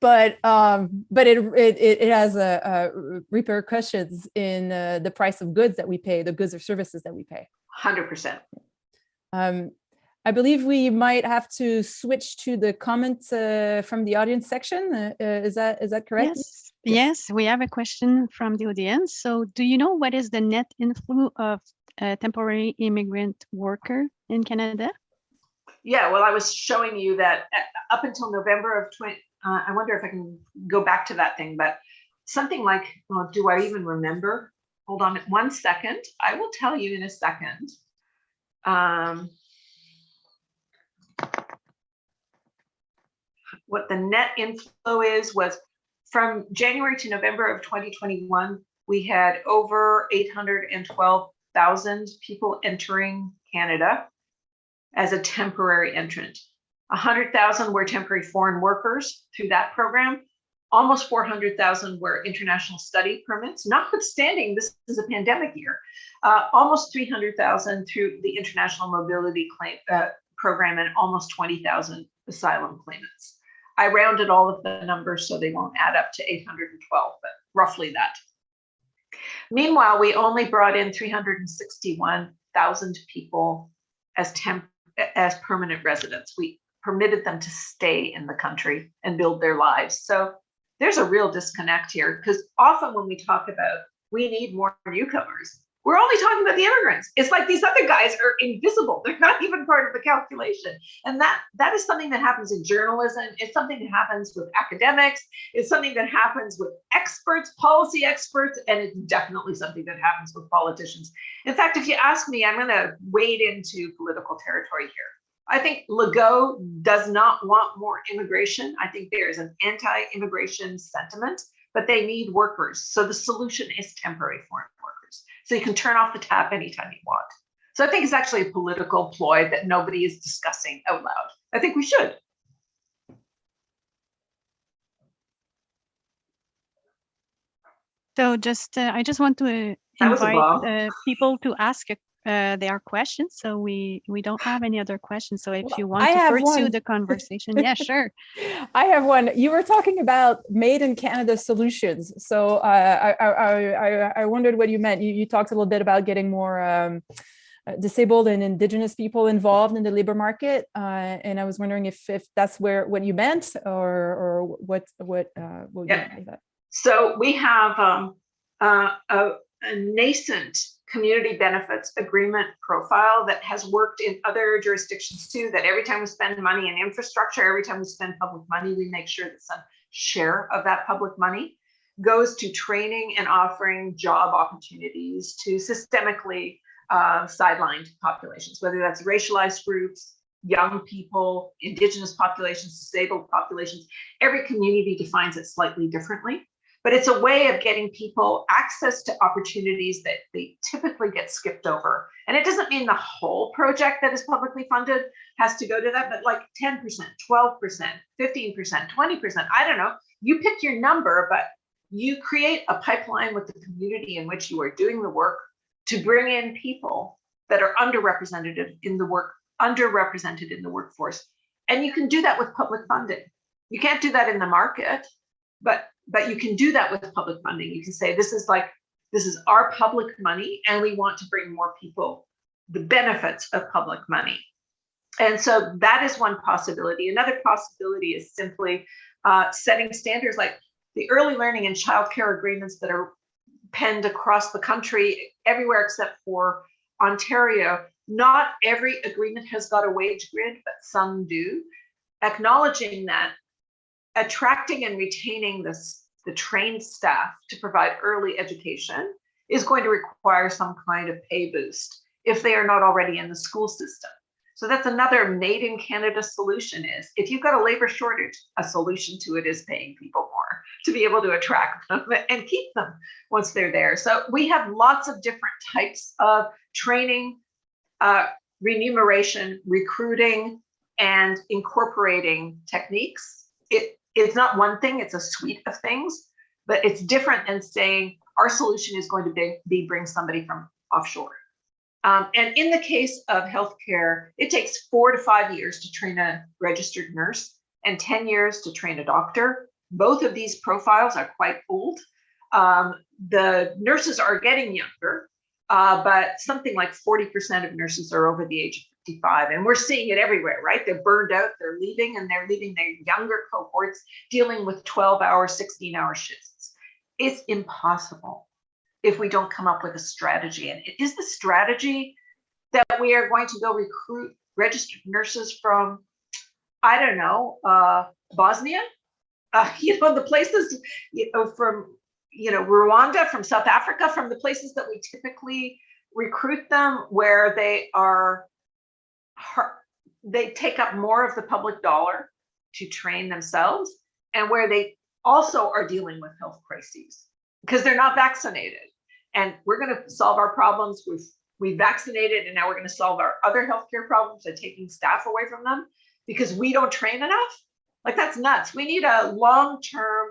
but it has repercussions in the price of goods that we pay, the goods or services that we pay. 100%. I believe we might have to switch to the comments from the audience section. Is that correct? Yes, we have a question from the audience. So do you know what is the net inflow of temporary immigrant worker in Canada? Yeah, well, I was showing you that up until November of 20, I wonder if I can go back to that thing, but something like, well, do I even remember? Hold on 1 second. I will tell you in a second. What the net inflow was from January to November of 2021, we had over 812,000 people entering Canada as a temporary entrant. 100,000 were temporary foreign workers through that program. Almost 400,000 were international study permits, notwithstanding this is a pandemic year. Almost 300,000 through the international mobility program, and almost 20,000 asylum claimants. I rounded all of the numbers so they won't add up to 812, but roughly that. Meanwhile, we only brought in 361,000 people as as permanent residents. We permitted them to stay in the country and build their lives. So there's a real disconnect here, because often when we talk about we need more newcomers, we're only talking about the immigrants. It's like these other guys are invisible. They're not even part of the calculation. And that is something that happens in journalism. It's something that happens with academics. It's something that happens with experts, policy experts, and it's definitely something that happens with politicians. In fact, if you ask me, I'm going to wade into political territory here. I think Legault does not want more immigration. I think there is an anti-immigration sentiment, but they need workers. So the solution is temporary foreign workers. So you can turn off the tap anytime you want. So I think it's actually a political ploy that nobody is discussing out loud. I think we should. So I just want to invite people to ask their questions. So we don't have any other questions. So if you want to pursue the conversation, yeah, sure. I have one. You were talking about made in Canada solutions. So I wondered what you meant. You talked a little bit about getting more disabled and Indigenous people involved in the labor market, and I was wondering if that's what you meant, or what you meant by that. So we have a nascent community benefits agreement profile that has worked in other jurisdictions too, that every time we spend money in infrastructure, every time we spend public money, we make sure that some share of that public money goes to training and offering job opportunities to systemically sidelined populations, whether that's racialized groups, young people, Indigenous populations, disabled populations. Every community defines it slightly differently. But it's a way of getting people access to opportunities that they typically get skipped over. And it doesn't mean the whole project that is publicly funded has to go to that, but like 10%, 12%, 15%, 20%, I don't know. You pick your number, but you create a pipeline with the community in which you are doing the work to bring in people that are underrepresented in the workforce. And you can do that with public funding. You can't do that in the market, but you can do that with public funding. You can say, this is our public money, and we want to bring more people the benefits of public money. And so that is one possibility. Another possibility is simply setting standards like the early learning and childcare agreements that are penned across the country, everywhere except for Ontario. Not every agreement has got a wage grid, but some do. Acknowledging that attracting and retaining the trained staff to provide early education is going to require some kind of pay boost if they are not already in the school system. So that's another made in Canada solution is, if you've got a labor shortage, a solution to it is paying people more to be able to attract them and keep them once they're there. So we have lots of different types of training, remuneration, recruiting, and incorporating techniques. It's not one thing, it's a suite of things, but it's different than saying our solution is going to be bring somebody from offshore. And in the case of healthcare, it takes 4 to 5 years to train a registered nurse and 10 years to train a doctor. Both of these profiles are quite old. The nurses are getting younger, but something like 40% of nurses are over the age of 55, and we're seeing it everywhere, right? They're burned out, they're leaving, and they're leaving their younger cohorts dealing with 12-hour, 16-hour shifts. It's impossible if we don't come up with a strategy. And it is the strategy that we are going to go recruit registered nurses from, I don't know, Bosnia, the places, from, Rwanda, from South Africa, from the places that we typically recruit them, where they take up more of the public dollar to train themselves, and where they also are dealing with health crises because they're not vaccinated. And we're going to solve our problems we vaccinated, and now we're going to solve our other healthcare problems by taking staff away from them because we don't train enough. Like, that's nuts. We need a long-term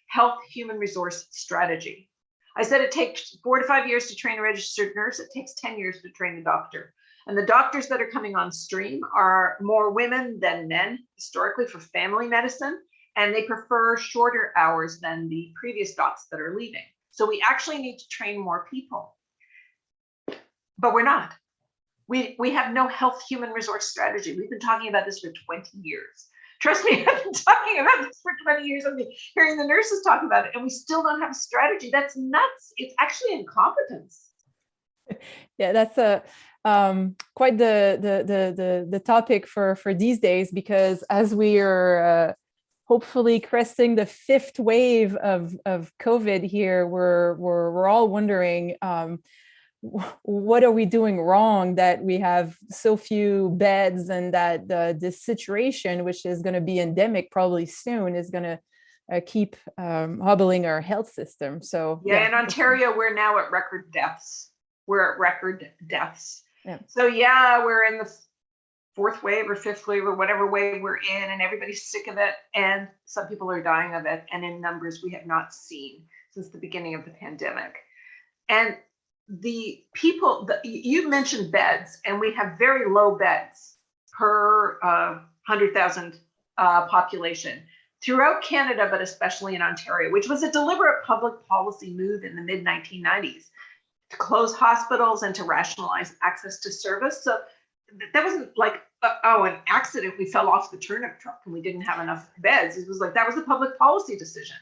health human resource strategy. I said it takes 4 to 5 years to train a registered nurse. It takes 10 years to train a doctor. And the doctors that are coming on stream are more women than men, historically, for family medicine, and they prefer shorter hours than the previous docs that are leaving. So we actually need to train more people, but we're not. We have no health human resource strategy. We've been talking about this for 20 years. Trust me, I've been talking about this for 20 years. I've been hearing the nurses talk about it, and we still don't have a strategy. That's nuts. It's actually incompetence. Yeah, that's quite the topic for these days, because as we are hopefully cresting the 5th wave of COVID here, we're all wondering, what are we doing wrong that we have so few beds, and that this situation, which is going to be endemic probably soon, is going to keep hobbling our health system. So yeah, in Ontario, we're now at record deaths. We're at record deaths. Yeah. So yeah, we're in the 4th wave or 5th wave or whatever wave we're in, and everybody's sick of it, and some people are dying of it, and in numbers we have not seen since the beginning of the pandemic. And the people that you mentioned beds, and we have very low beds per 100,000 population throughout Canada, but especially in Ontario, which was a deliberate public policy move in the mid-1990s to close hospitals and to rationalize access to service. So that wasn't like, an accident, we fell off the turnip truck and we didn't have enough beds. It was like, that was a public policy decision.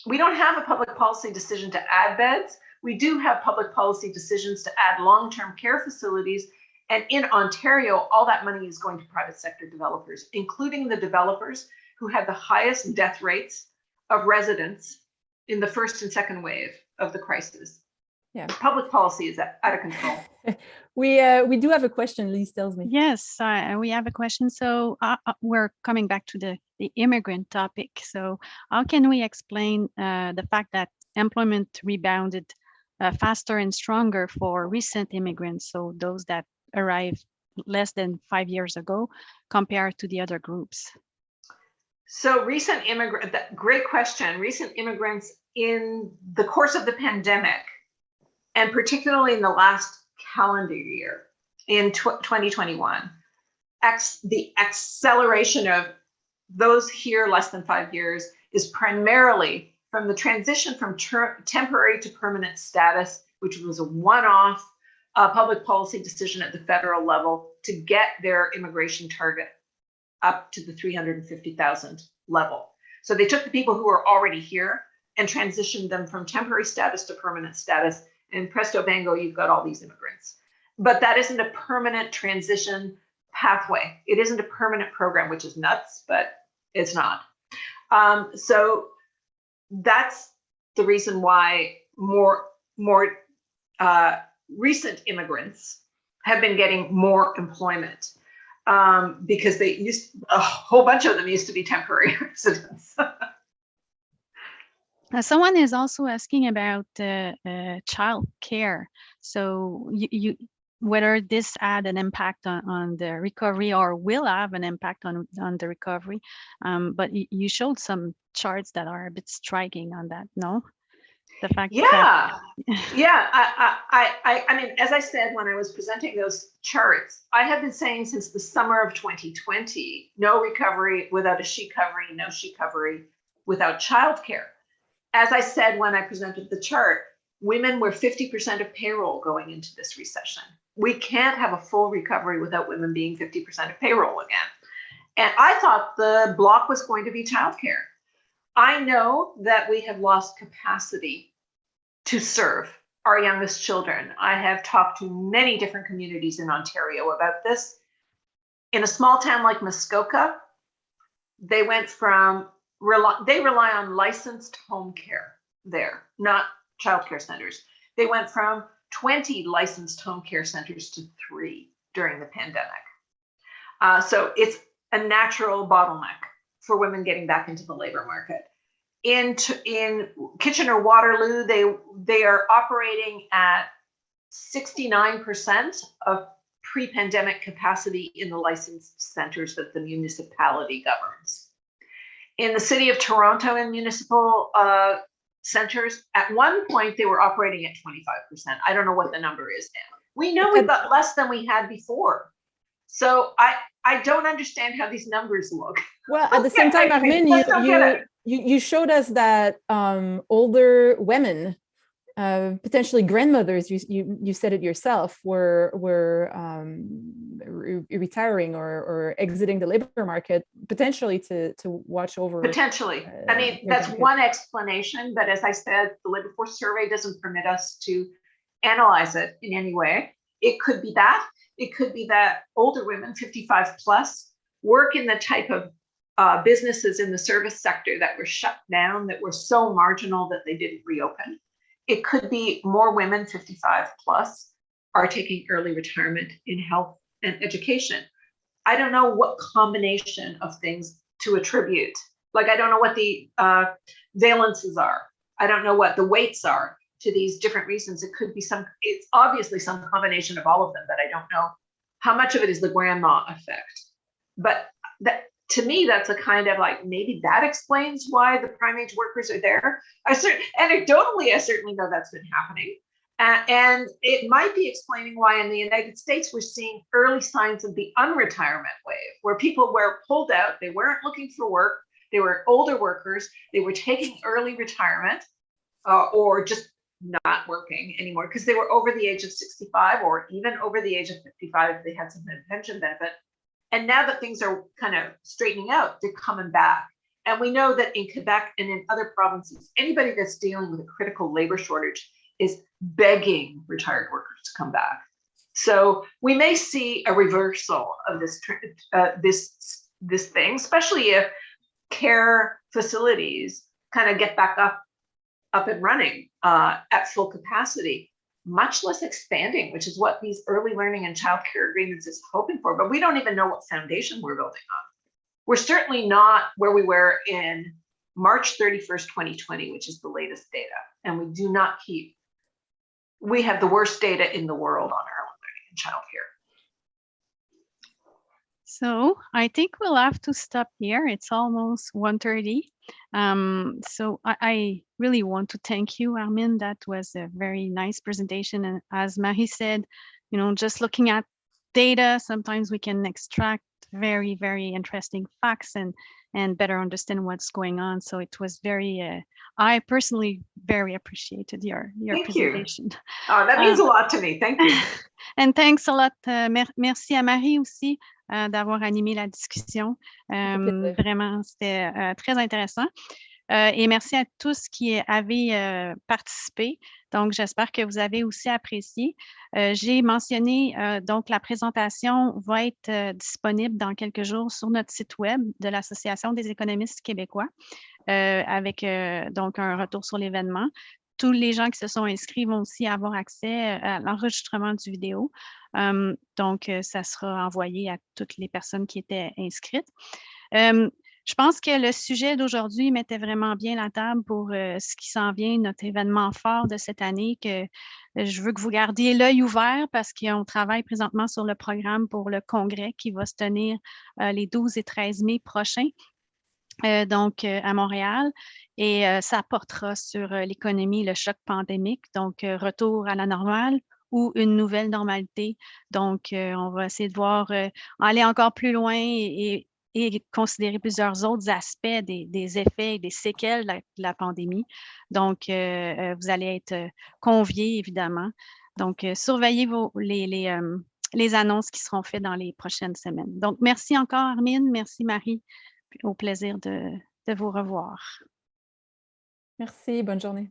We don't have a public policy decision to add beds. We do have public policy decisions to add long-term care facilities. And in Ontario, all that money is going to private sector developers, including the developers who had the highest death rates of residents in the 1st and 2nd wave of the crisis. Yeah, public policy is out of control. We do have a question, Lise tells me. Yes, we have a question. So we're coming back to the immigrant topic. So how can we explain the fact that employment rebounded faster and stronger for recent immigrants, so those that arrived less than 5 years ago, compared to the other groups? So great question. Recent immigrants in the course of the pandemic, and particularly in the last calendar year, in 2021, the acceleration of those here less than 5 years is primarily from the transition from temporary to permanent status, which was a one-off public policy decision at the federal level to get their immigration target up to the 350,000 level. So they took the people who were already here and transitioned them from temporary status to permanent status, and presto bango, you've got all these immigrants. But that isn't a permanent transition pathway. It isn't a permanent program, which is nuts, but it's not. So that's the reason why more recent immigrants have been getting more employment, because a whole bunch of them used to be temporary residents. Someone is also asking about child care. So whether this had an impact on the recovery, or will have an impact on the recovery. But you showed some charts that are a bit striking on that, no? The fact that, I mean, as I said when I was presenting those charts, I have been saying since the summer of 2020, no recovery without a she-covery, no she-covery without childcare. As I said when I presented the chart, women were 50% of payroll going into this recession. We can't have a full recovery without women being 50% of payroll again. And I thought the block was going to be childcare. I know that we have lost capacity to serve our youngest children. I have talked to many different communities in Ontario about this. In a small town like Muskoka, they went from they rely on licensed home care there, not childcare centers. They went from 20 licensed home care centers to 3 during the pandemic. So it's a natural bottleneck for women getting back into the labor market. In Kitchener-Waterloo, they are operating at 69% of pre-pandemic capacity in the licensed centers that the municipality governs. In the city of Toronto, in municipal centers, at one point they were operating at 25%. I don't know what the number is now. We know we've got less than we had before. So I don't understand how these numbers look. Well, at the same time, Armine, you showed us that older women potentially grandmothers, you said it yourself, were retiring or exiting the labor market, potentially to watch over. Potentially. I mean, that's one explanation, but as I said, the labor force survey doesn't permit us to analyze it in any way. It could be that. It could be that older women, 55 plus, work in the type of businesses in the service sector that were shut down, that were so marginal that they didn't reopen. It could be more women 55 plus are taking early retirement in health and education. I don't know what combination of things to attribute. Like, I don't know what the valences are. I don't know what the weights are to these different reasons. It could be it's obviously some combination of all of them, but I don't know how much of it is the grandma effect. But that, to me, that's a kind of like, maybe that explains why the prime age workers are there. Anecdotally, I certainly know that's been happening. And it might be explaining why in the United States, we're seeing early signs of the unretirement wave, where people were pulled out, they weren't looking for work, they were older workers, they were taking early retirement or just not working anymore because they were over the age of 65 or even over the age of 55 if they had some pension benefit. And now that things are kind of straightening out, they're coming back. And we know that in Quebec and in other provinces, anybody that's dealing with a critical labor shortage is begging retired workers to come back. So we may see a reversal of this thing, especially if care facilities kind of get back up and running at full capacity, much less expanding, which is what these early learning and childcare agreements is hoping for. But we don't even know what foundation we're building on. We're certainly not where we were in March 31st, 2020, which is the latest data. And we do not we have the worst data in the world on early learning and childcare. So I think we'll have to stop here. It's almost 1:30. So I really want to thank you, Armine. That was a very nice presentation. And as Marie said, just looking at data, sometimes we can extract very, very interesting facts and better understand what's going on. So it was very, I personally very appreciated your presentation. Oh, that means a lot to me. Thank you. And thanks a lot. Merci à Marie aussi d'avoir animé la discussion. Vraiment, c'était très intéressant. Et merci à tous qui avaient participé. Donc, j'espère que vous avez aussi apprécié. J'ai mentionné, donc, la présentation va être disponible dans quelques jours sur notre site web de l'Association des économistes québécois avec donc un retour sur l'événement. Tous les gens qui se sont inscrits vont aussi avoir accès à l'enregistrement du vidéo. Donc, ça sera envoyé à toutes les personnes qui étaient inscrites. Je pense que le sujet d'aujourd'hui mettait vraiment bien la table pour ce qui s'en vient, notre événement fort de cette année, que je veux que vous gardiez l'œil ouvert parce qu'on travaille présentement sur le programme pour le congrès qui va se tenir les 12 et 13 mai prochains. Donc à Montréal, et ça portera sur l'économie, le choc pandémique, donc retour à la normale ou une nouvelle normalité. Donc, on va essayer de voir, aller encore plus loin et considérer plusieurs autres aspects des effets et des séquelles de la pandémie. Donc, vous allez être conviés, évidemment. Donc, surveillez les annonces qui seront faites dans les prochaines semaines. Donc, merci encore, Armine. Merci, Marie. Au plaisir de vous revoir. Merci, bonne journée.